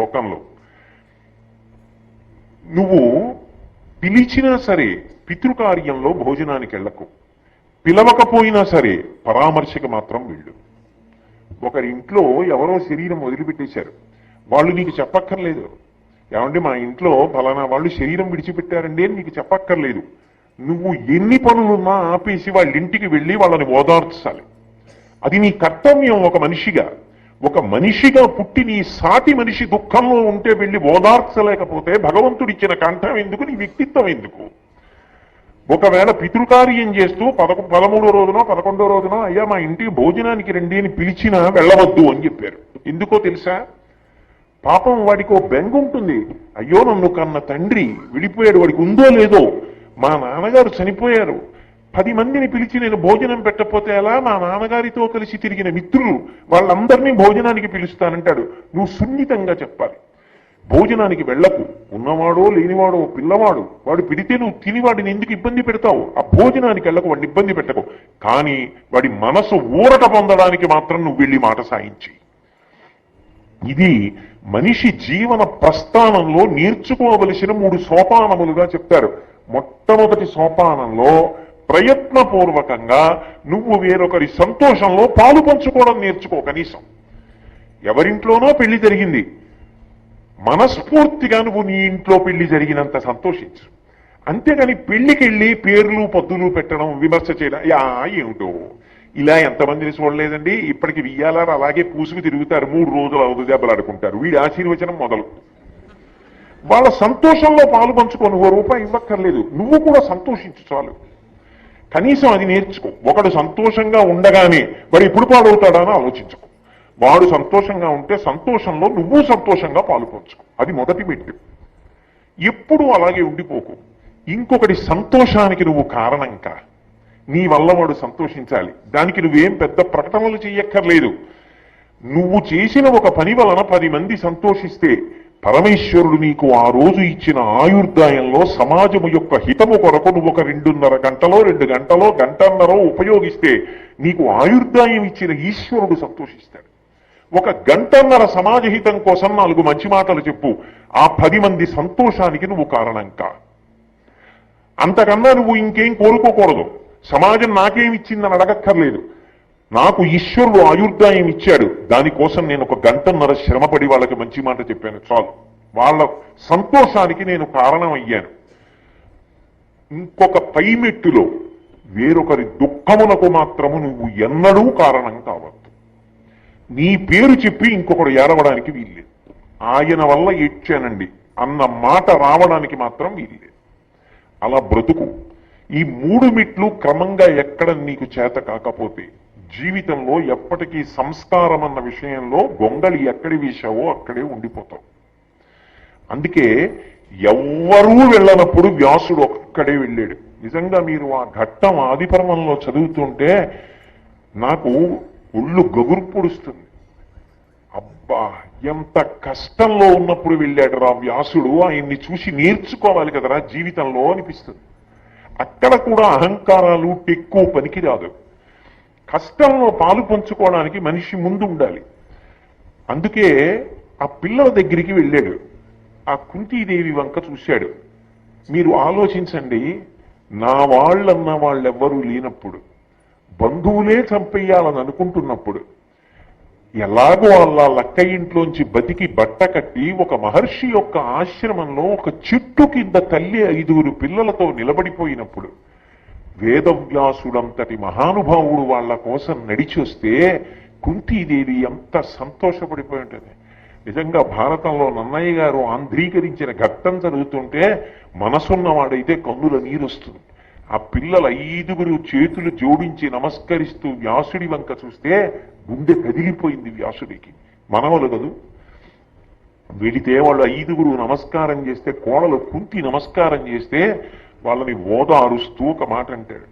లోకంలో. నువ్వు పిలిచినా సరే పితృకార్యంలో భోజనానికి వెళ్ళకు, పిలవకపోయినా సరే పరామర్శకు మాత్రం వెళ్ళు. ఒకరి ఇంట్లో ఎవరో శరీరం వదిలిపెట్టేశారు, వాళ్ళు నీకు చెప్పక్కర్లేదు. ఏమంటే మా ఇంట్లో ఫలానా వాళ్ళు శరీరం విడిచిపెట్టారండి అని నీకు చెప్పక్కర్లేదు. నువ్వు ఎన్ని పనులున్నా ఆపేసి వాళ్ళ ఇంటికి వెళ్ళి వాళ్ళని ఓదార్చాలి. అది నీ కర్తవ్యం. ఒక మనిషిగా పుట్టి నీ సాటి మనిషి దుఃఖంలో ఉంటే వెళ్ళి ఓదార్చలేకపోతే భగవంతుడిచ్చిన కంఠం ఎందుకు, నీ వ్యక్తిత్వం ఎందుకు? ఒకవేళ పితృకార్యం చేస్తూ 13వ రోజునో 11వ రోజునో అయ్యా మా ఇంటికి భోజనానికి రండి అని పిలిచినా వెళ్ళవద్దు అని చెప్పారు. ఎందుకో తెలుసా? పాపం వాడికి ఓ బెంగ ఉంటుంది. అయ్యో నన్ను కన్న తండ్రి విడిపోయాడు, వాడికి ఉందో లేదో, మా నాన్నగారు చనిపోయారు, 10 మందిని పిలిచి నేను భోజనం పెట్టకపోతే ఎలా, మా నాన్నగారితో కలిసి తిరిగిన మిత్రులు వాళ్ళందరినీ భోజనానికి పిలుస్తానంటాడు. నువ్వు సున్నితంగా చెప్పాలి, భోజనానికి వెళ్ళకు. ఉన్నవాడో లేనివాడో పిల్లవాడు, వాడు పిడితే నువ్వు తిని వాడిని ఎందుకు ఇబ్బంది పెడతావు? ఆ భోజనానికి వెళ్ళకు, వాడిని ఇబ్బంది పెట్టకు. కానీ వాడి మనసు ఊరట పొందడానికి మాత్రం నువ్వు వెళ్ళి మాట సాయించి. ఇది మనిషి జీవన ప్రస్థానంలో నేర్చుకోవలసిన 3 సోపానములుగా చెప్తారు. మొట్టమొదటి సోపానంలో ప్రయత్నపూర్వకంగా నువ్వు వేరొకరి సంతోషంలో పాలు పంచుకోవడం నేర్చుకో. కనీసం ఎవరింట్లోనో పెళ్లి జరిగింది, మనస్ఫూర్తిగా నువ్వు నీ ఇంట్లో పెళ్లి జరిగినంత సంతోషించు. అంతేగాని పెళ్లికెళ్ళి పేర్లు పద్దులు పెట్టడం, విమర్శ చేయడం, ఏమిటో ఇలా ఎంతమందిని చూడలేదండి, ఇప్పటికి వియ్యాలారు అలాగే పూసుకు తిరుగుతారు, 3 రోజులు అవుదు దెబ్బలాడుకుంటారు. వీడి ఆశీర్వచనం మొదలు. వాళ్ళ సంతోషంలో పాలు పంచుకో. నువ్వు రూపాయి ఇవ్వక్కర్లేదు, నువ్వు కూడా సంతోషించు చాలు. కనీసం అది నేర్చుకో. ఒకడు సంతోషంగా ఉండగానే వాడు ఎప్పుడు పాడవుతాడా అని ఆలోచించుకో. వాడు సంతోషంగా ఉంటే సంతోషంలో నువ్వు సంతోషంగా పాలు పంచుకో. అది మొదటి మెట్టు. ఎప్పుడూ అలాగే ఉండిపోకు. ఇంకొకటి సంతోషానికి నువ్వు కారణం కా. నీ వల్ల వాడు సంతోషించాలి. దానికి నువ్వేం పెద్ద ప్రకటనలు చేయక్కర్లేదు. నువ్వు చేసిన ఒక పని వలన 10 మంది సంతోషిస్తే పరమేశ్వరుడు నీకు ఆ రోజు ఇచ్చిన ఆయుర్దాయంలో సమాజము యొక్క హితము కొరకు నువ్వు ఒక 2.5 గంటలో 2 గంటలో గంటన్నరో ఉపయోగిస్తే నీకు ఆయుర్దాయం ఇచ్చిన ఈశ్వరుడు సంతోషిస్తాడు. ఒక గంటన్నర సమాజ హితం కోసం 4 మంచి మాటలు చెప్పు. ఆ 10 మంది సంతోషానికి నువ్వు కారణం కా. అంతకన్నా నువ్వు ఇంకేం కోరుకోకూడదు. సమాజం నాకేమిచ్చిందని అడగక్కర్లేదు. నాకు ఈశ్వరుడు ఆయుర్దాయం ఇచ్చాడు, దానికోసం నేను ఒక గంటన్నర శ్రమపడి వాళ్ళకి మంచి మాట చెప్పాను చాలు. వాళ్ళ సంతోషానికి నేను కారణం అయ్యాను. ఇంకొక పైమెట్టులో వేరొకరి దుఃఖమునకు మాత్రము నువ్వు ఎన్నడూ కారణం కావద్దు. నీ పేరు చెప్పి ఇంకొకడు ఏడవడానికి వీల్లేదు. ఆయన వల్ల ఏడ్చానండి అన్న మాట రావడానికి మాత్రం వీల్లేదు. అలా బ్రతుకు. ఈ 3 మెట్లు క్రమంగా ఎక్కడ నీకు చేత కాకపోతే జీవితంలో ఎప్పటికీ సంస్కారం అన్న విషయంలో గొంగళి ఎక్కడి వేశావో అక్కడే ఉండిపోతావు. అందుకే ఎవ్వరూ వెళ్ళనప్పుడు వ్యాసుడు ఒక్కడే వెళ్ళాడు. నిజంగా మీరు ఆ ఘట్టం ఆదిపర్వంలో చదువుతుంటే నాకు ఒళ్ళు గగురు పొడుస్తుంది. అబ్బా, ఎంత కష్టంలో ఉన్నప్పుడు వెళ్ళాడు రా వ్యాసుడు, ఆయన్ని చూసి నేర్చుకోవాలి కదరా జీవితంలో అనిపిస్తుంది. అక్కడ కూడా అహంకారాలు టెక్కు పనికిరాదు. కష్టంలో పాలు పంచుకోవడానికి మనిషి ముందు ఉండాలి. అందుకే ఆ పిల్లల దగ్గరికి వెళ్ళాడు. ఆ కుంతీదేవి వంక చూశాడు. మీరు ఆలోచించండి, నా వాళ్ళన్న వాళ్ళెవ్వరూ లేనప్పుడు, బంధువులే చంపేయాలని అనుకుంటున్నప్పుడు, ఎలాగో వాళ్ళ లక్క ఇంట్లోంచి బతికి బట్ట కట్టి ఒక మహర్షి యొక్క ఆశ్రమంలో ఒక చెట్టు కింద తల్లి 5 పిల్లలతో నిలబడిపోయినప్పుడు, వేదవ్యాసుడంతటి మహానుభావుడు వాళ్ళ కోసం నడిచి వస్తే కుంతీదేవి ఎంత సంతోషపడిపోయి ఉంటుంది. నిజంగా భారతంలో నన్నయ్య గారు ఆంధ్రీకరించిన ఘట్టం జరుగుతుంటే మనసున్నవాడైతే కన్నుల నీరు వస్తుంది. ఆ పిల్లల 5 చేతులు జోడించి నమస్కరిస్తూ వ్యాసుడి వంక చూస్తే గుండె కదిలిపోయింది వ్యాసుడికి. మనవలు కదూ, వెళితే వాళ్ళు 5 నమస్కారం చేస్తే, కోడలు కుంతి నమస్కారం చేస్తే వాళ్ళని ఓదారుస్తూ ఒక మాట అంటాడు.